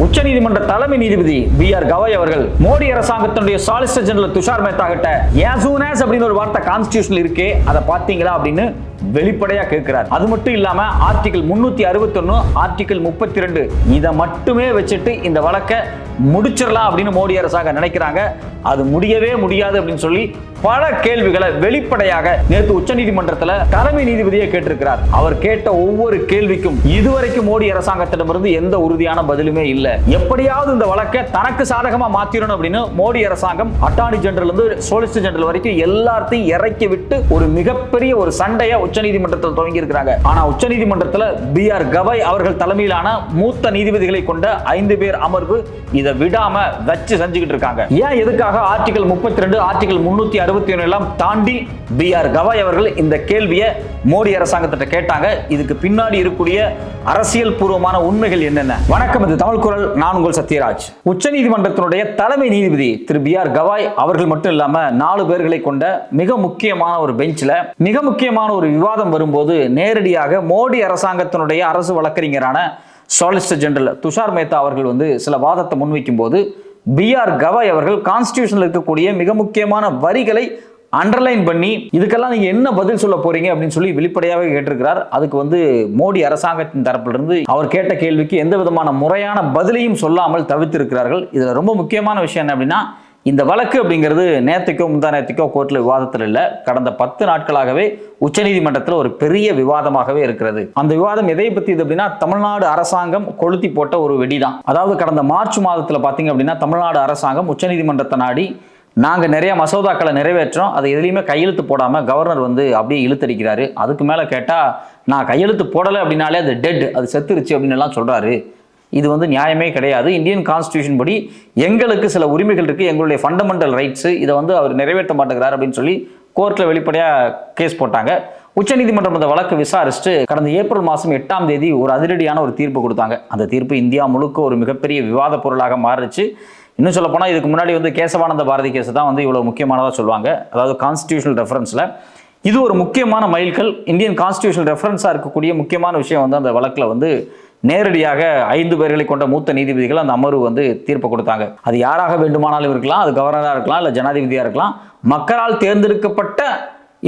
உச்சநீதிமன்ற தலைமை நீதிபதி B.R. கவாய் அவர்கள் மோடி அரசாங்கத்தினுடைய சாலிசிட்டர் ஜெனரல் துஷார் மேத்தா கிட்ட as soon as அப்படின்னு ஒரு வார்த்தை கான்ஸ்டிடியூஷன்ல இருக்கே, அதை பாத்தீங்களா அப்படின்னு வெளிப்படையா கேட்கிறார். அது மட்டும் இல்லாம ஆர்டிகல் 361 ஆர்டிகல் 32 இதை மட்டுமே வச்சுட்டு இந்த வழக்கை முடிச்சிடலாம் அப்படின்னு மோடி அரசாங்கம் நினைக்கிறாங்க. அது முடியவே முடியாது அப்படின்னு சொல்லி பல கேள்விகளை வெளிப்படையாக நேற்று உச்சநீதிமன்றத்தில் தலைமை நீதிபதியை கேட்டிருக்கிறார். அவர் கேட்ட ஒவ்வொரு கேள்விக்கும் இதுவரைக்கும் மோடி அரசாங்கத்திடமிருந்து எந்த உறுதியான பதிலுமே இல்லை. எப்படியாவது இந்த வழக்கை தனக்கு சாதகமா மாத்திரணும் அப்படின்னு மோடி அரசாங்கம் அட்டார்னி ஜெனரல் இருந்து சொலிசிட்டர் ஜெனரல் வரைக்கும் எல்லாத்தையும் இறக்கி விட்டு ஒரு மிகப்பெரிய ஒரு சண்டையை உச்சநீதிமன்றத்தில் துவங்கி இருக்கிறாங்க. ஆனா உச்சநீதிமன்றத்தில் B.R. கவாய் அவர்கள் தலைமையிலான மூத்த நீதிபதிகளை கொண்ட 5 பேர் அமர்வு இதை விடாம வச்சு செஞ்சுக்கிட்டு இருக்காங்க. ஏன் எதுக்காக ஆர்டிகல் 32 ஆர்டிகல் 361 எல்லாம் தாண்டி B.R. கவாய் அவர்கள் இந்த கேள்வியை மோடி அரசாங்கத்திட்ட கேட்டாங்க? இதுக்கு பின்னாடி இருக்கக்கூடிய அரசியல் பூர்வமான உண்மைகள் என்னென்ன? வணக்கம், இது தமிழ் குரல். நான் உங்கள் சத்யராஜ். உச்சநீதிமன்றத்தினுடைய தலைமை நீதிபதி திரு B.R. கவாய் அவர்கள் மட்டும் இல்லாம 4 பேர்களை கொண்ட மிக முக்கியமான ஒரு பெஞ்சில் மிக முக்கியமான ஒரு விவாதம் வரும்போது நேரடியாக மோடி அரசாங்கத்தினுடைய அரசு வழக்கறிஞரான சாலிசிட்டர் ஜெனரல் துஷார் மேத்தா அவர்கள் சில வாதத்தை முன்வைக்கும் போது B.R. கவாய் அவர்கள் கான்ஸ்டிடியூஷன்ல இருக்கக்கூடிய மிக முக்கியமான வரிகளை அண்டர்லைன் பண்ணி இதுக்கெல்லாம் நீங்க என்ன பதில் சொல்ல போறீங்க அப்படின்னு சொல்லி வெளிப்படையாகவே கேட்டிருக்கிறார். அதுக்கு மோடி அரசாங்கத்தின் தரப்பிலிருந்து அவர் கேட்ட கேள்விக்கு எந்த விதமான முறையான பதிலையும் சொல்லாமல் தவிர்த்திருக்கிறார்கள். இதுல ரொம்ப முக்கியமான விஷயம் என்ன அப்படின்னா, இந்த வழக்கு அப்படிங்கிறது நேற்றுக்கோ முந்தா நேற்றுக்கோ கோர்ட்ல விவாதத்தில் இல்லை, கடந்த 10 நாட்களாகவே உச்சநீதிமன்றத்தில் ஒரு பெரிய விவாதமாகவே இருக்கிறது. அந்த விவாதம் எதை பத்தி அப்படின்னா, தமிழ்நாடு அரசாங்கம் கொளுத்தி போட்ட ஒரு வெடிதான். அதாவது கடந்த மார்ச் மாதத்தில் பார்த்தீங்க அப்படின்னா தமிழ்நாடு அரசாங்கம் உச்சநீதிமன்றத்தை நாடி நாங்க நிறைய மசோதாக்களை நிறைவேற்றோம், அதை எதுலையுமே கையெழுத்து போடாம கவர்னர் அப்படியே இழுத்தடிக்கிறாரு. அதுக்கு மேல கேட்டா நான் கையெழுத்து போடலை அப்படின்னாலே அது டெட், அது செத்துருச்சு அப்படின்னு எல்லாம் சொல்றாரு. இது நியாயமே கிடையாது. இந்தியன் கான்ஸ்டிடியூஷன் படி எங்களுக்கு சில உரிமைகள் இருக்கு, எங்களுடைய ஃபண்டமெண்டல் ரைட்ஸ், இதை அவர் நிறைவேற்ற மாட்டேங்கிறார் அப்படின்னு சொல்லி கோர்ட்ல வெளிப்படையா கேஸ் போட்டாங்க. உச்சநீதிமன்றம் இந்த வழக்கு விசாரிச்சுட்டு கடந்த ஏப்ரல் மாதம் 8ஆம் தேதி ஒரு அதிரடியான ஒரு தீர்ப்பு கொடுத்தாங்க. அந்த தீர்ப்பு இந்தியா முழுக்க ஒரு மிகப்பெரிய விவாத பொருளாக மாறிச்சு. இன்னும் சொல்ல போனால் இதுக்கு முன்னாடி கேசவானந்த பாரதி கேஸ் தான் இவ்வளவு முக்கியமானதாக சொல்லுவாங்க. அதாவது கான்ஸ்டிடியூஷனல் ரெஃபரன்ஸ்ல இது ஒரு முக்கியமான மைல்கல். இந்தியன் கான்ஸ்டிடியூஷனல் ரெஃபரன்ஸாக இருக்கக்கூடிய முக்கியமான விஷயம் அந்த வழக்கில் நேரடியாக 5 பேர்களை கொண்ட மூத்த நீதிபதிகள் அந்த அமர்வு தீர்ப்பு கொடுத்தாங்க. அது யாராக வேண்டுமானாலும் இருக்கலாம், அது கவர்னராக இருக்கலாம், இல்லை ஜனாதிபதியாக இருக்கலாம். மக்களால் தேர்ந்தெடுக்கப்பட்ட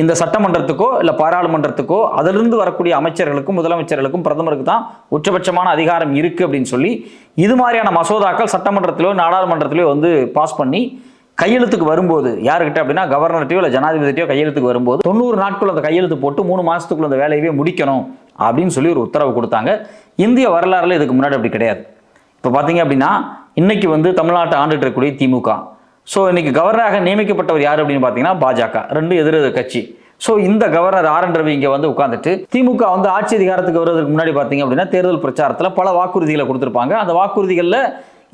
இந்த சட்டமன்றத்துக்கோ இல்லை பாராளுமன்றத்துக்கோ அதிலிருந்து வரக்கூடிய அமைச்சர்களுக்கும் முதலமைச்சர்களுக்கும் பிரதமருக்கு தான் உச்சபட்சமான அதிகாரம் இருக்கு அப்படின்னு சொல்லி இது மாதிரியான மசோதாக்கள் சட்டமன்றத்திலோ நாடாளுமன்றத்திலோ பாஸ் பண்ணி கையெழுத்துக்கு வரும்போது யாருக்கிட்ட அப்படின்னா கவர்னர்ட்டையோ இல்லை ஜனாதிபதியோ கையெழுத்துக்கு வரும்போது 90 நாட்கள் அந்த கையெழுத்து போட்டு 3 மாசத்துக்குள்ள அந்த வேலையவே முடிக்கணும் அப்படின்னு சொல்லி ஒரு உத்தரவு கொடுத்தாங்க. இந்திய வரலாறுல இதுக்கு முன்னாடி அப்படி கிடையாது. இப்போ பார்த்தீங்க அப்படின்னா இன்னைக்கு தமிழ்நாட்டை ஆண்டுட்டு இருக்கக்கூடிய திமுக. ஸோ இன்னைக்கு கவர்னராக நியமிக்கப்பட்டவர் யார் அப்படின்னு பார்த்தீங்கன்னா பாஜக, 2 எதிர் கட்சி. ஸோ இந்த கவர்னர் R.N. ரவி இங்கே உட்காந்துட்டு திமுக ஆட்சி அதிகாரத்துக்கு வருவதற்கு முன்னாடி பார்த்தீங்க அப்படின்னா தேர்தல் பிரச்சாரத்தில் பல வாக்குறுதிகளை கொடுத்துருப்பாங்க. அந்த வாக்குறுதிகளில்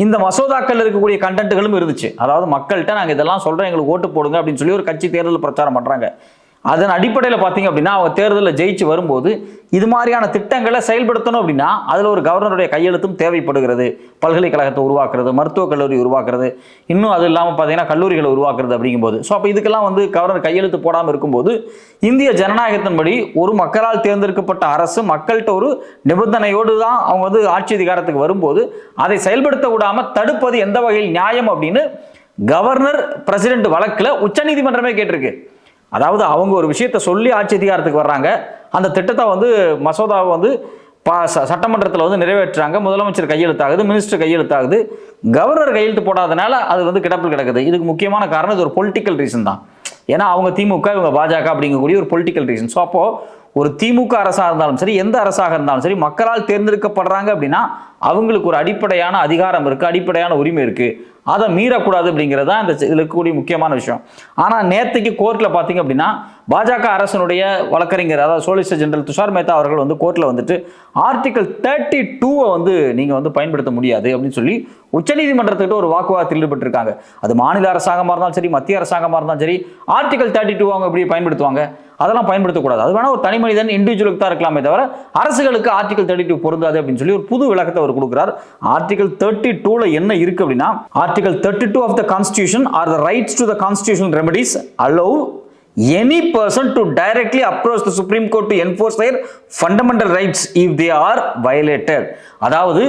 இந்த மசோதாக்கள் இருக்கக்கூடிய கண்டென்ட்டுகளும் இருந்துச்சு. அதாவது மக்கள்கிட்ட நாங்கள் இதெல்லாம் சொல்கிறோம், எங்களுக்கு ஓட்டு போடுங்க அப்படின்னு சொல்லி ஒரு கட்சி தேர்தல் பிரச்சாரம் பண்ணுறாங்க. அதன் அடிப்படையில் பார்த்தீங்க அப்படின்னா அவங்க தேர்தலில் ஜெயிச்சு வரும்போது இது மாதிரியான திட்டங்களை செயல்படுத்தணும் அப்படின்னா அதில் ஒரு கவர்னருடைய கையெழுத்தும் தேவைப்படுகிறது. பல்கலைக்கழகத்தை உருவாக்குறது, மருத்துவக் கல்லூரி உருவாக்குறது, இன்னும் அது இல்லாமல் பார்த்தீங்கன்னா கல்லூரிகளை உருவாக்குறது அப்படிங்கும்போது ஸோ அப்போ இதுக்கெல்லாம் கவர்னர் கையெழுத்து போடாமல் இருக்கும்போது இந்திய ஜனநாயகத்தின்படி ஒரு மக்களால் தேர்ந்தெடுக்கப்பட்ட அரசு மக்கள்கிட்ட ஒரு நிபந்தனையோடு தான் அவங்க ஆட்சி அதிகாரத்துக்கு வரும்போது அதை செயல்படுத்த விடாமல் தடுப்பது எந்த வகையில் நியாயம் அப்படின்னு கவர்னர் பிரசிடென்ட் வழக்கில் உச்சநீதிமன்றமே கேட்டிருக்கு. அதாவது அவங்க ஒரு விஷயத்தை சொல்லி ஆட்சி அதிகாரத்துக்கு வர்றாங்க, அந்த திட்டத்தை மசோதாவை சட்டமன்றத்தில் நிறைவேற்றுறாங்க, முதலமைச்சர் கையெழுத்தாகுது, மினிஸ்டர் கையெழுத்தாகுது, கவர்னர் கையெழுத்து போடாதனால அது கிடப்பில் கிடக்குது. இதுக்கு முக்கியமான காரணம் இது ஒரு பொலிட்டிக்கல் ரீசன் தான். ஏன்னா அவங்க திமுக, இவங்க பாஜக அப்படிங்கக்கூடிய ஒரு பொலிட்டிக்கல் ரீசன். ஸோ அப்போ ஒரு திமுக அரசாக இருந்தாலும் சரி, எந்த அரசாக இருந்தாலும் சரி, மக்களால் தேர்ந்தெடுக்கப்படுறாங்க அப்படின்னா அவங்களுக்கு ஒரு அடிப்படையான அதிகாரம் இருக்கு, அடிப்படையான உரிமை இருக்கு, அதை மீறக்கூடாது அப்படிங்கிறது தான் இந்த இதில் இருக்கக்கூடிய முக்கியமான விஷயம். ஆனால் நேற்றுக்கு கோர்ட்டில் பார்த்தீங்க அப்படின்னா பாஜக அரசனுடைய வழக்கறிஞர் அதாவது சொலிசிட்டர் ஜெனரல் துஷார் மேத்தா அவர்கள் கோர்ட்டில் ஆர்டிகல் 32 நீங்கள் பயன்படுத்த முடியாது அப்படின்னு சொல்லி உச்சநீதிமன்றத்துக்கிட்ட ஒரு வாக்குவாதத்தில் ஈடுபட்டிருக்காங்க. அது மாநில அரசாங்கமாக இருந்தாலும் சரி, மத்திய அரசாங்கமாக இருந்தாலும் சரி, ஆர்டிகல் 32 அவங்க எப்படி பயன்படுத்துவாங்க? அதெல்லாம் பயன்படுத்தக்கூடாது. அது வேணா ஒரு தனி மனிதன் இண்டிவிஜுவலுக்கு தான் இருக்கலாமே தவிர அரசுகளுக்கு ஆர்டிகல் 32 பொருந்தாது அப்படின்னு சொல்லி ஒரு புது விளக்கத்தை அவர் கொடுக்கிறார். ஆர்டிகல் 32ல என்ன இருக்கு அப்படின்னா, article 32 of the constitution are the rights to the constitutional remedies allow any person to directly approach the Supreme Court to enforce their fundamental rights if they are violated. அதாவது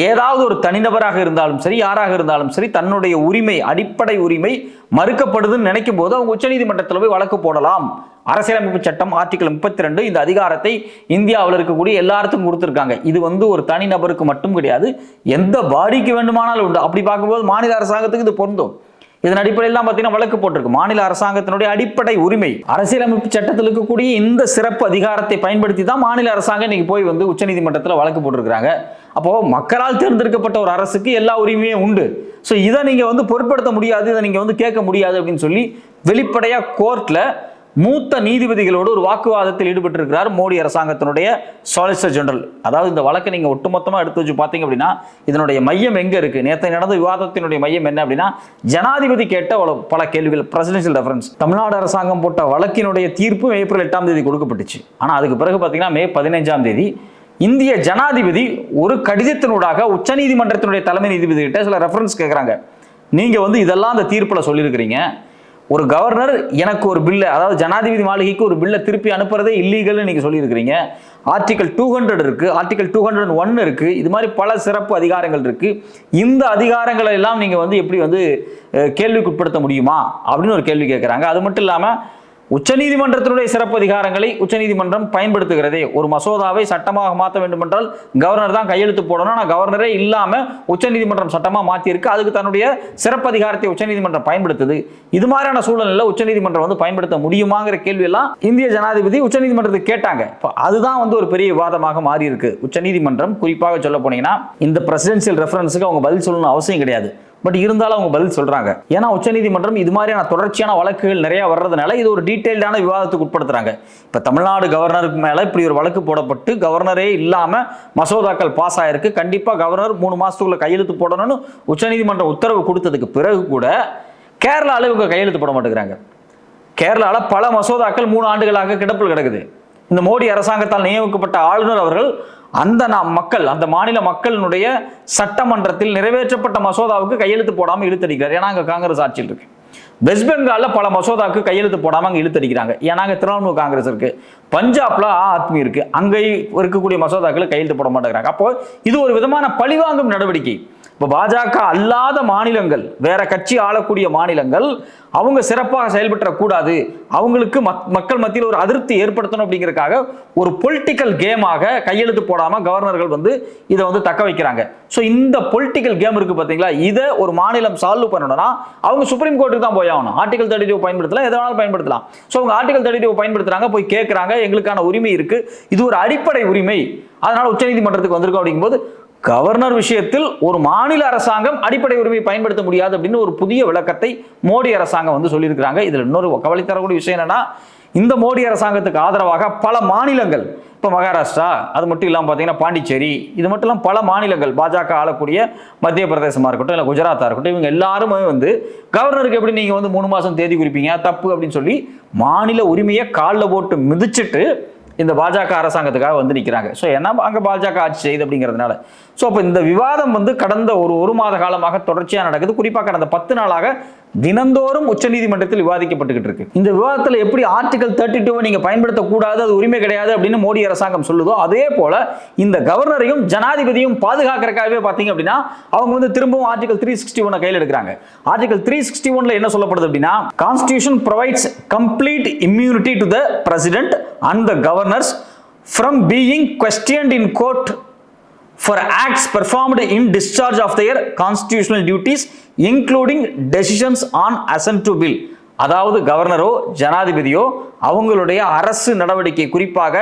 ஏதாவது ஒரு தனிநபராக இருந்தாலும் சரி, யாராக இருந்தாலும் சரி, தன்னுடைய உரிமை, அடிப்படை உரிமை மறுக்கப்படுதுன்னு நினைக்கும் போது அவங்க உச்சநீதிமன்றத்தில் போய் வழக்கு போடலாம். அரசியலமைப்பு சட்டம் ஆர்டிகல் 32 இந்த அதிகாரத்தை இந்தியாவில் இருக்கக்கூடிய எல்லாருக்கும் கொடுத்திருக்காங்க. இது ஒரு தனிநபருக்கு மட்டும் கிடையாது, எந்த பாடிக்கு வேண்டுமானாலும் உண்டு. அப்படி பார்க்கும்போது மாநில அரசாங்கத்துக்கு இது பொருந்தும். இதன் அடிப்படையில் பார்த்தீங்கன்னா வழக்கு போட்டிருக்கு. மாநில அரசாங்கத்தினுடைய அடிப்படை உரிமை, அரசியலமைப்பு சட்டத்தில் இருக்கக்கூடிய இந்த சிறப்பு அதிகாரத்தை பயன்படுத்தி தான் மாநில அரசாங்கம் இன்னைக்கு போய் உச்சநீதிமன்றத்தில் வழக்கு போட்டிருக்கிறாங்க. அப்போ மக்களால் தேர்ந்தெடுக்கப்பட்ட ஒரு அரசுக்கு எல்லா உரிமையும் உண்டு. ஸோ இதை நீங்க பொருட்படுத்த முடியாது, இதை நீங்க கேட்க முடியாது அப்படின்னு சொல்லி வெளிப்படையா கோர்ட்ல மூத்த நீதிபதிகளோடு ஒரு வாக்குவாதத்தில் ஈடுபட்டிருக்கிறார் மோடி அரசாங்கத்தினுடைய சாலிசிட்டர் ஜெனரல். அதாவது இந்த வழக்கை நீங்க ஒட்டுமொத்தமா எடுத்து வச்சு பார்த்தீங்க அப்படின்னா இதனுடைய மையம் எங்க இருக்கு? நேற்று நடந்த விவாதத்தினுடைய மையம் என்ன அப்படின்னா, ஜனாதிபதி கேட்ட பல கேள்விகள், பிரசிடென்ஷியல் ரெஃபரன்ஸ். தமிழ்நாடு அரசாங்கம் போட்ட வழக்கினுடைய தீர்ப்பு ஏப்ரல் 8ஆம் தேதி கொடுக்கப்பட்டுச்சு. ஆனா அதுக்கு பிறகு பார்த்தீங்கன்னா மே 15ஆம் தேதி இந்திய ஜனாதிபதி ஒரு கடிதத்தினூடாக உச்சநீதிமன்றத்தினுடைய தலைமை நீதிபதி கிட்ட சில ரெஃபரன்ஸ் கேட்கிறாங்க. நீங்க இதெல்லாம் அந்த தீர்ப்புல சொல்லியிருக்கிறீங்க, ஒரு கவர்னர் எனக்கு ஒரு பில்லை, அதாவது ஜனாதிபதி மாளிகைக்கு ஒரு பில்லை திருப்பி அனுப்புறதே இல்லீகல் நீங்க சொல்லியிருக்கிறீங்க. ஆர்டிகல் 200 இருக்கு, ஆர்டிகல் 201 இருக்கு, இது மாதிரி பல சிறப்பு அதிகாரங்கள் இருக்கு. இந்த அதிகாரங்களை எல்லாம் நீங்க எப்படி கேள்விக்குட்படுத்த முடியுமா அப்படின்னு ஒரு கேள்வி கேட்கிறாங்க. அது மட்டும் இல்லாம உச்சநீதிமன்றத்தினுடைய சிறப்பு அதிகாரங்களை உச்சநீதிமன்றம் பயன்படுத்துகிறதே. ஒரு மசோதாவை சட்டமாக மாற்ற வேண்டும் என்றால் கவர்னர் தான் கையெழுத்து போடணும். ஆனால் கவர்னரே இல்லாம உச்சநீதிமன்றம் சட்டமா மாற்றி இருக்கு, அதுக்கு தன்னுடைய சிறப்பு அதிகாரத்தை உச்சநீதிமன்றம் பயன்படுத்துது. இது மாதிரியான சூழ்நிலையில் உச்சநீதிமன்றம் பயன்படுத்த முடியுமாங்கிற கேள்வி எல்லாம் இந்திய ஜனாதிபதி உச்சநீதிமன்றத்துக்கு கேட்டாங்க. அதுதான் ஒரு பெரிய விவாதமாக மாறி இருக்கு. உச்சநீதிமன்றம் குறிப்பாக சொல்ல போனீங்கன்னா இந்த பிரசிடென்சியல் ரெஃபரன்ஸுக்கு அவங்க பதில் சொல்லணும் அவசியம் கிடையாது. பட் இருந்தாலும் அவங்க பதில் சொல்றாங்க. ஏன்னா உச்சநீதிமன்றம் இது மாதிரியான தொடர்ச்சியான வழக்குகள் நிறைய வர்றதுனால இது ஒரு டீடைல்டான விவாதத்துக்கு உட்படுத்துறாங்க. இப்ப தமிழ்நாடு கவர்னருக்கு மேல இப்படி ஒரு வழக்கு போடப்பட்டு கவர்னரே இல்லாம மசோதாக்கள் பாஸ் ஆயிருக்கு. கண்டிப்பா கவர்னர் 3 மாசத்துக்குள்ள கையெழுத்து போடணும்னு உச்சநீதிமன்றம் உத்தரவு கொடுத்ததுக்கு பிறகு கூட கேரளால இவங்க கையெழுத்து போட மாட்டேங்கிறாங்க. கேரளால பல மசோதாக்கள் 3 ஆண்டுகளாக கிடப்பில் கிடக்குது. இந்த மோடி அரசாங்கத்தால் நியமிக்கப்பட்ட ஆளுநர் அவர்கள் அந்த மாநில மக்களினுடைய சட்டமன்றத்தில் நிறைவேற்றப்பட்ட மசோதாவுக்கு கையெழுத்து போடாம இழுத்தடிக்கிறார். ஏன்னா அங்க காங்கிரஸ் ஆட்சியில் இருக்கு. வெஸ்ட் பெங்கால்ல பல மசோதாவுக்கு கையெழுத்து போடாம அங்க இழுத்தடிக்கிறாங்க. ஏன்னா அங்க திரிணாமுல் காங்கிரஸ் இருக்கு. பஞ்சாப்ல ஆத்மி இருக்கு. அங்கே இருக்கக்கூடிய மசோதாக்களை கையெழுத்து போட மாட்டேங்கிறாங்க. அப்போ இது ஒரு விதமான பழிவாங்கும் நடவடிக்கை. இப்போ பாஜக அல்லாத மாநிலங்கள், வேற கட்சி ஆளக்கூடிய மாநிலங்கள் அவங்க சிறப்பாக செயல்படக்கூடாது, அவங்களுக்கு மக்கள் மத்தியில் ஒரு அதிருப்தி ஏற்படுத்தணும் அப்படிங்கிறதுக்காக ஒரு பொலிட்டிக்கல் கேமாக கையெழுத்து போடாம கவர்னர்கள் இதை தக்க வைக்கிறாங்க. ஸோ இந்த பொலிட்டிக்கல் கேம் இருக்கு பார்த்தீங்களா, இதை ஒரு மாநிலம் சால்வ் பண்ணணும்னா அவங்க சுப்ரீம் கோர்ட்டுக்கு தான் போய் ஆகணும். ஆர்டிகல் 32 பயன்படுத்தலாம், எதை வேணாலும் பயன்படுத்தலாம். ஸோ அவங்க ஆர்டிகல் 32 பயன்படுத்துறாங்க, போய் கேட்கறாங்க, எங்களுக்கான உரிமை இருக்கு, இது ஒரு அடிப்படை உரிமை, அதனால உச்சநீதிமன்றத்துக்கு வந்திருக்கோம் அப்படிங்கும்போது கவர்னர் விஷயத்தில் ஒரு மாநில அரசாங்கம் அடிப்படை உரிமையை பயன்படுத்த முடியாது அப்படின்னு ஒரு புதிய விளக்கத்தை மோடி அரசாங்கம் சொல்லியிருக்கிறாங்க. இதுல இன்னொரு கவலை தரக்கூடிய விஷயம் என்னன்னா, இந்த மோடி அரசாங்கத்துக்கு ஆதரவாக பல மாநிலங்கள், இப்போ மகாராஷ்டிரா, அது மட்டும் இல்லாமல் பார்த்தீங்கன்னா பாண்டிச்சேரி, இது மட்டும் இல்லாமல் பல மாநிலங்கள், பாஜக ஆளக்கூடிய மத்திய பிரதேசமா இருக்கட்டும், இல்லை குஜராத்தா இருக்கட்டும், இவங்க எல்லாருமே கவர்னருக்கு எப்படி நீங்க 3 மாசம் தேதி குறிப்பீங்க, தப்பு அப்படின்னு சொல்லி மாநில உரிமையை காலில் போட்டு மிதிச்சுட்டு இந்த பாஜக அரசாங்கத்துக்காக நிற்கிறாங்க. ஸோ ஏன்னா அங்கே பாஜக ஆட்சி செய்யுது அப்படிங்கிறதுனால. ஸோ அப்போ இந்த விவாதம் கடந்த ஒரு மாத காலமாக தொடர்ச்சியாக நடக்குது. குறிப்பாக கடந்த 10 நாளாக தினந்தோறும் உச்சநீதிமன்றத்தில் விவாதிக்கப்பட்டுக்கிட்டு இருக்கு. இந்த விவாதத்தில் எப்படி ஆர்டிகல் 32 நீங்க பயன்படுத்தக்கூடாது, அது உரிமை கிடையாது அப்படின்னு மோடி அரசாங்கம் சொல்லுதோ, அதே போல இந்த கவர்னரையும் ஜனாதிபதியும் பாதுகாக்கிறதுக்காகவே பார்த்தீங்க அப்படின்னா அவங்க திரும்பவும் ஆர்டிகல் 361 கையில் எடுக்கிறாங்க. ஆர்டிகல் 361 என்ன சொல்லப்படுது அப்படின்னா, constitution provides complete immunity to the president and the governors from being questioned in court for acts performed in discharge of their constitutional duties including decisions on assent to bill. அதாவது கவர்னரோ ஜனாதிபதியோ அவங்களுடைய அரசு நடவடிக்கை, குறிப்பாக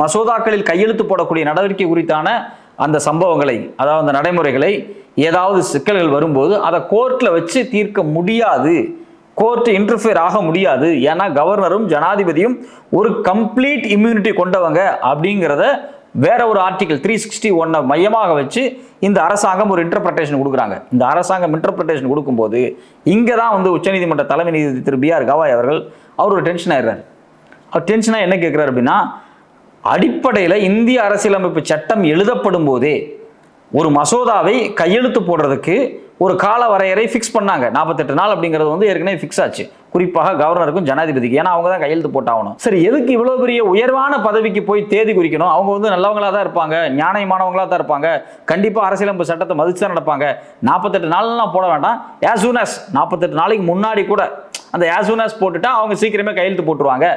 மசோதாக்களில் கையெழுத்து போடக்கூடிய நடவடிக்கை குறித்தான அந்த சம்பவங்களை, அதாவது அந்த நடைமுறைகளை, ஏதாவது சிக்கல்கள் வரும்போது அதை கோர்ட்ல வச்சு தீர்க்க முடியாது, கோர்ட் இன்டர்ஃபியர் ஆக முடியாது. ஏன்னா கவர்னரும் ஜனாதிபதியும் ஒரு கம்ப்ளீட் இம்யூனிட்டி கொண்டவங்க அப்படிங்கிறத வேற ஒரு ஆர்டிகல் 361 மையமாக வச்சு இந்த அரசாங்கம் ஒரு இன்டர்பிரேஷன் கொடுக்குறாங்க. இந்த அரசாங்கம் இன்டர்பிரேஷன் கொடுக்கும்போது இங்கே தான் உச்சநீதிமன்ற தலைமை நீதிபதி திரு BR கவாய் அவர்கள் ஒரு டென்ஷன் ஆயிடுறாரு. அவர் டென்ஷனாக என்ன கேட்குறாரு அப்படின்னா, அடிப்படையில் இந்திய அரசியலமைப்பு சட்டம் எழுதப்படும் போதே ஒரு மசோதாவை கையெழுத்து போடுறதுக்கு ஒரு கால வரையறை ஃபிக்ஸ் பண்ணாங்க. 48 நாள் அப்படிங்கிறது வந்து ஏற்கனவே ஃபிக்ஸ் ஆச்சு, குறிப்பாக கவர்னருக்கும் ஜனாதிபதிக்கு. ஏன்னா அவங்க தான் கையெழுத்து போட்டாகணும். சரி, எதுக்கு இவ்வளவு பெரிய உயர்வான பதவிக்கு போய் தேதி குறிக்கணும்? அவங்க வந்து நல்லவங்களா தான் இருப்பாங்க, நியாயமானவங்களா தான் இருப்பாங்க, கண்டிப்பா அரசியலமைப்பு சட்டத்தை மதிச்சு தான் நடப்பாங்க. 48 நாள்லாம் போட வேண்டாம், as soon as 48 நாளைக்கு முன்னாடி கூட அந்த as soon as போட்டுட்டா அவங்க சீக்கிரமே கையெழுத்து போட்டுருவாங்க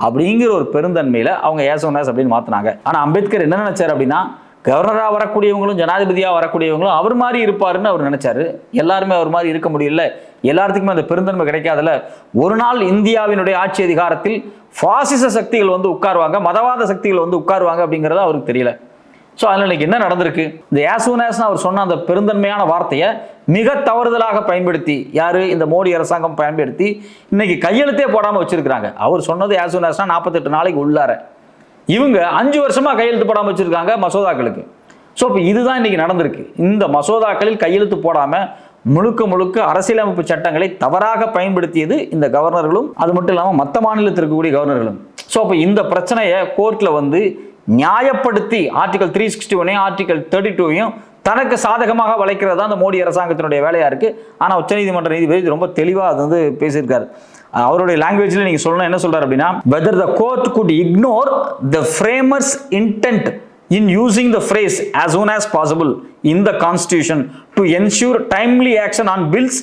அப்படிங்கிற ஒரு பெருந்தன்மையில அவங்க as soon as அப்படின்னு மாத்தினாங்க. ஆனா அம்பேத்கர் என்ன நினைச்சாரு அப்படின்னா, கவர்னரா வரக்கூடியவங்களும் ஜனாதிபதியா வரக்கூடியவங்களும் அவர் மாதிரி இருப்பாருன்னு அவர் நினைச்சாரு. எல்லாருமே அவர் மாதிரி இருக்க முடியல, எல்லாத்துக்குமே அந்த பெருந்தன்மை கிடைக்காதுல. ஒரு நாள் இந்தியாவினுடைய ஆட்சி அதிகாரத்தில் பாசிச சக்திகள் வந்து உட்காருவாங்க, மதவாத சக்திகள் வந்து உட்காருவாங்க அப்படிங்கிறது அவருக்கு தெரியல. ஸோ அதில் இன்னைக்கு என்ன நடந்திருக்கு? இந்த as soon as அவர் சொன்ன அந்த பெருந்தன்மையான வார்த்தையை மிக தவறுதலாக பயன்படுத்தி யாரு, இந்த மோடி அரசாங்கம் பயன்படுத்தி இன்னைக்கு கையெழுத்தே போடாமல் வச்சிருக்காங்க. அவர் சொன்னது as soon as 48 நாளைக்கு உள்ளார, இவங்க 5 வருஷமா கையெழுத்து போடாமல் வச்சிருக்காங்க மசோதாக்களுக்கு. ஸோ இப்போ இதுதான் இன்னைக்கு நடந்திருக்கு. இந்த மசோதாக்களில் கையெழுத்து போடாம முழுக்க முழுக்க அரசியலமைப்பு சட்டங்களை தவறாக பயன்படுத்தியது இந்த கவர்னர்களும், அது மட்டும் இல்லாமல் மற்ற மாநிலத்தில் இருக்கக்கூடிய கவர்னர்களும். ஸோ இப்போ இந்த பிரச்சனையை கோர்ட்ல வந்து நியாயப்படுத்தி ஆர்டிகல் 361 ஆர்டிகல் 32 தனக்கு சாதகமாக வளைக்கிறது தான் அந்த மோடி அரசாங்கத்தினுடைய வேலையா இருக்கு. ஆனால் உச்சநீதிமன்ற நீதிபதி ரொம்ப தெளிவாக அது வந்து பேசியிருக்காரு. அவருடைய லாங்குவேஜ்ல நீங்க சொல்லணும், என்ன சொல்றாரு அப்படின்னா, whether the court could ignore the framers intent in using the phrase as soon as possible in the constitution to ensure timely action on bills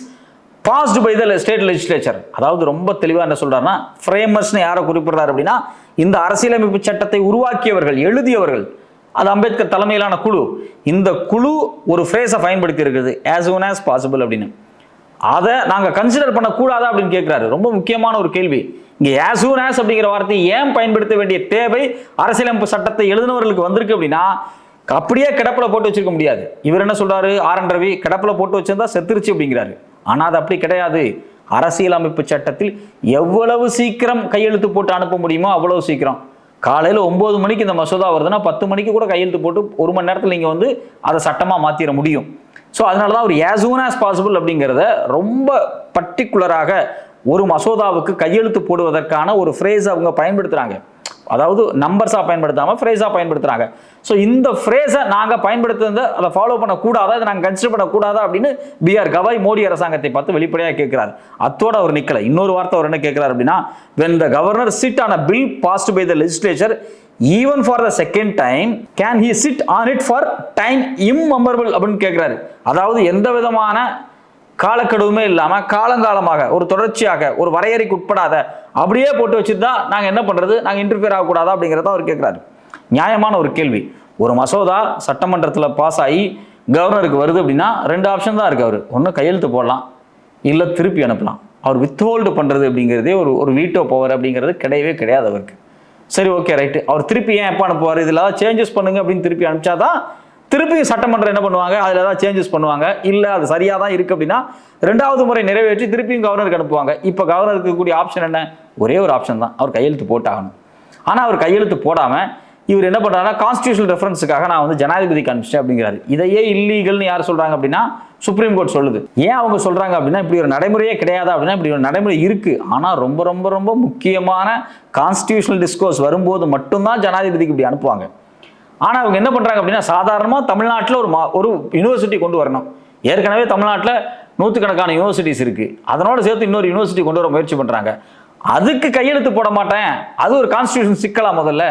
passed by the state legislature. அதாவது ரொம்ப தெளிவா என்ன சொல்றாருன்னா, ஃப்ரேமர்ஸ்னு யாரை குறிப்பிடுறாரு அப்படின்னா, இந்த அரசியலமைப்பு சட்டத்தை உருவாக்கியவர்கள், எழுதியவர்கள், அது அம்பேத்கர் தலைமையிலான குழு. இந்த குழு ஒரு ஃப்ரேஸை பயன்படுத்தி இருக்குது as soon as possible அப்படின்னு. அதை நாங்க கன்சிடர் பண்ணக்கூடாதா அப்படின்னு கேட்கிறாரு. ரொம்ப முக்கியமான ஒரு கேள்வி. இங்க as soon as அப்படிங்கிற வார்த்தையை ஏன் பயன்படுத்த வேண்டிய தேவை அரசியலமைப்பு சட்டத்தை எழுதினவர்களுக்கு வந்திருக்கு அப்படின்னா, அப்படியே கிடப்பில் போட்டு வச்சிருக்க முடியாது. இவர் என்ன சொல்றாரு, ஆர்.என். ரவி, கிடப்பில் போட்டு வச்சிருந்தா செத்துருச்சு அப்படிங்கிறாரு. ஆனா அது அப்படி கிடையாது. அரசியலமைப்பு சட்டத்தில் எவ்வளவு சீக்கிரம் கையெழுத்து போட்டு அனுப்ப முடியுமோ அவ்வளவு சீக்கிரம். காலையில் 9 மணிக்கு இந்த மசோதா வருதுன்னா 10 மணிக்கு கூட கையெழுத்து போட்டு 1 மணி நேரத்தில் நீங்கள் வந்து அதை சட்டமாக மாற்றிட முடியும். ஸோ அதனால தான் அவர் as soon as possible அப்படிங்கிறத ரொம்ப பர்டிகுலராக ஒரு மசோதாவுக்கு கையெழுத்து போடுவதற்கான ஒரு ஃப்ரேஸ் அவங்க பயன்படுத்துகிறாங்க. அதாவது நம்பர்ஸாக பயன்படுத்தாமல் ஃப்ரேஸாக பயன்படுத்துகிறாங்க. ஸோ இந்த ஃப்ரேஸை நாங்கள் பயன்படுத்துறத அதை ஃபாலோ பண்ணக்கூடாதா, அதை நாங்கள் கன்சிடர் பண்ணக்கூடாதா அப்படின்னு B.R. கவாய் மோடி அரசாங்கத்தை பார்த்து வெளிப்படையாக கேட்கிறார். அத்தோடு அவர் நிற்கல. இன்னொரு வார்த்தை அவர் என்ன கேட்கிறார் அப்படின்னா, when the governor sit on a bill passed by the legislature even for the second time can he sit on it for time immemorable அப்படின்னு கேட்கிறாரு. அதாவது எந்த விதமான காலக்கெடுவுமே இல்லாம காலங்காலமாக ஒரு தொடர்ச்சியாக ஒரு வரையறைக்கு உட்படாத அப்படியே போட்டு வச்சுருந்தா நாங்கள் என்ன பண்றது, நாங்கள் இன்டர்ஃபியர் ஆகக்கூடாதா அப்படிங்கிறத அவர் கேட்கிறாரு. நியாயமான ஒரு கேள்வி. ஒரு மசோதா சட்டமன்றத்தில் பாஸ் ஆகி கவர்னருக்கு வருது அப்படின்னா 2 ஆப்ஷன் தான் இருக்கு. அவர் ஒன்று கையெழுத்து போடலாம், இல்லை திருப்பி அனுப்பலாம். அவர் வித்ஹோல்டு பண்றது அப்படிங்கிறதே ஒரு வீட்டோ பவர் அப்படிங்கிறது கிடையவே கிடையாது அவருக்கு. சரி, ஓகே, ரைட்டு. அவர் திருப்பி ஏன் எப்போ அனுப்புவார், இதில் ஏதாவது சேஞ்சஸ் பண்ணுங்க அப்படின்னு திருப்பி அனுப்பிச்சாதான் திருப்பி சட்டமன்றம் என்ன பண்ணுவாங்க, அதில் ஏதாவது சேஞ்சஸ் பண்ணுவாங்க. இல்லை அது சரியாக தான் இருக்குது அப்படின்னா 2வது முறை நிறைவேற்றி திருப்பியும் கவர்னருக்கு அனுப்புவாங்க. இப்போ கவர்னருக்கு கூடிய ஆப்ஷன் என்ன? ஒரே ஒரு ஆப்ஷன் தான், அவர் கையெழுத்து போட்டாகணும். ஆனால் அவர் கையெழுத்து போடாமல் இவர் என்ன பண்ணுறாருன்னா, கான்ஸ்டியூஷனல் ரெஃபரன்ஸுக்காக நான் வந்து ஜனாதிபதிக்கு அனுப்பிச்சிட்டேன் அப்படிங்கிறாரு. இதையே இல்லீகல்னு யார் சொல்கிறாங்க அப்படின்னா, சுப்ரீம் கோர்ட் சொல்லுது. ஏன் அவங்க சொல்கிறாங்க அப்படின்னா, இப்படி ஒரு நடைமுறையே கிடையாதா அப்படின்னா, இப்படி ஒரு நடைமுறை இருக்குது. ஆனால் ரொம்ப ரொம்ப ரொம்ப முக்கியமான கான்ஸ்டியூஷனல் டிஸ்கோர்ஸ் வரும்போது மட்டும்தான் ஜனாதிபதிக்கு இப்படி அனுப்புவாங்க. ஆனால் அவங்க என்ன பண்ணுறாங்க அப்படின்னா, சாதாரணமாக தமிழ்நாட்டில் ஒரு யூனிவர்சிட்டி கொண்டு வரணும். ஏற்கனவே தமிழ்நாட்டில் 100கணக்கான யூனிவர்சிட்டிஸ் இருக்குது. அதனோட சேர்த்து இன்னொரு யூனிவர்சிட்டி கொண்டு வர முயற்சி பண்ணுறாங்க. அதுக்கு கையெழுத்து போட மாட்டேன், அது ஒரு கான்ஸ்டியூஷன் சிக்கலா முதல்ல.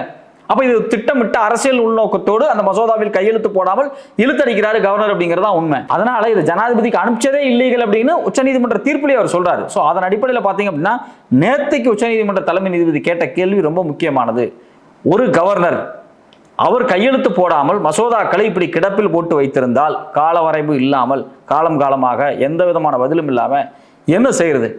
அப்போ இது திட்டமிட்ட அரசியல் உள்நோக்கத்தோடு அந்த மசோதாவில் கையெழுத்து போடாமல் இழுத்தடிக்கிறாரு கவர்னர் அப்படிங்கிறதா உண்மை. அதனால இது ஜனாதிபதிக்கு அனுப்பிச்சதே இல்லீகல் அப்படின்னு உச்சநீதிமன்ற தீர்ப்பிலே அவர் சொல்றாரு. ஸோ அதன் அடிப்படையில் பார்த்தீங்க அப்படின்னா, நேற்றுக்கு உச்சநீதிமன்ற தலைமை நீதிபதி கேட்ட கேள்வி ரொம்ப முக்கியமானது. ஒரு கவர்னர் அவர் கையெழுத்து போடாமல் மசோதாக்களை இப்படி கிடப்பில் போட்டு வைத்திருந்தால், கால வரைவு இல்லாமல் காலமாக எந்த விதமான பதிலும் இல்லாமல் என்ன செய்யறது?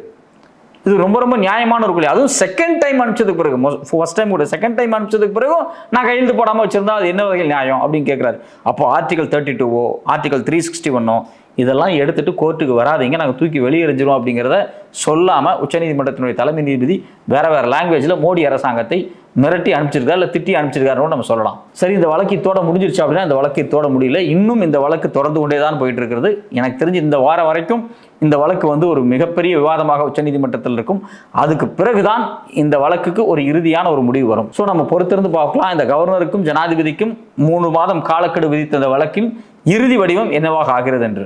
இது ரொம்ப ரொம்ப நியாயமான ஒரு கேள்வி. அதுவும் செகண்ட் டைம் அனுப்பிச்சதுக்கு பிறகு, ஃபர்ஸ்ட் டைம் கூட செகண்ட் டைம் அனுப்பிச்சதுக்கு பிறகு நான் கையெழுத்து போடாமல் வச்சிருந்தா அது என்ன வகையில் நியாயம் அப்படின்னு கேட்குறாரு. அப்போ ஆர்டிகல் 32 ஆர்டிகல் 361 இதெல்லாம் எடுத்துட்டு கோர்ட்டுக்கு வராதிங்க, நாங்கள் தூக்கி வெளியெறிஞ்சிரும் அப்படிங்கிறத சொல்லாமல் உச்சநீதிமன்றத்தினுடைய தலைமை நீதிபதி வேற லாங்குவேஜில் மோடி அரசாங்கத்தை மிரட்டி அனுப்பிச்சிருக்காரு, இல்லை திட்டி அனுப்பிச்சிருக்காருன்னு நம்ம சொல்லலாம். சரி, இந்த வழக்கு இத்தோட முடிஞ்சிருச்சு அப்படின்னா, இந்த வழக்கு இத்தோட முடியல. இன்னும் இந்த வழக்கு தொடர்ந்து கொண்டே தான் போயிட்டு இருக்கிறது. எனக்கு தெரிஞ்சு இந்த வாரம் வரைக்கும் இந்த வழக்கு வந்து ஒரு மிகப்பெரிய விவாதமாக உச்சநீதிமன்றத்தில் இருக்கும். அதுக்கு பிறகுதான் இந்த வழக்குக்கு ஒரு இறுதியான ஒரு முடிவு வரும். ஸோ நம்ம பொறுத்திருந்து பார்க்கலாம். இந்த கவர்னருக்கும் ஜனாதிபதிக்கும் 3 மாதம் காலக்கெடு விதித்த இந்த வழக்கின் இறுதி வடிவம் என்னவாக ஆகிறது என்று.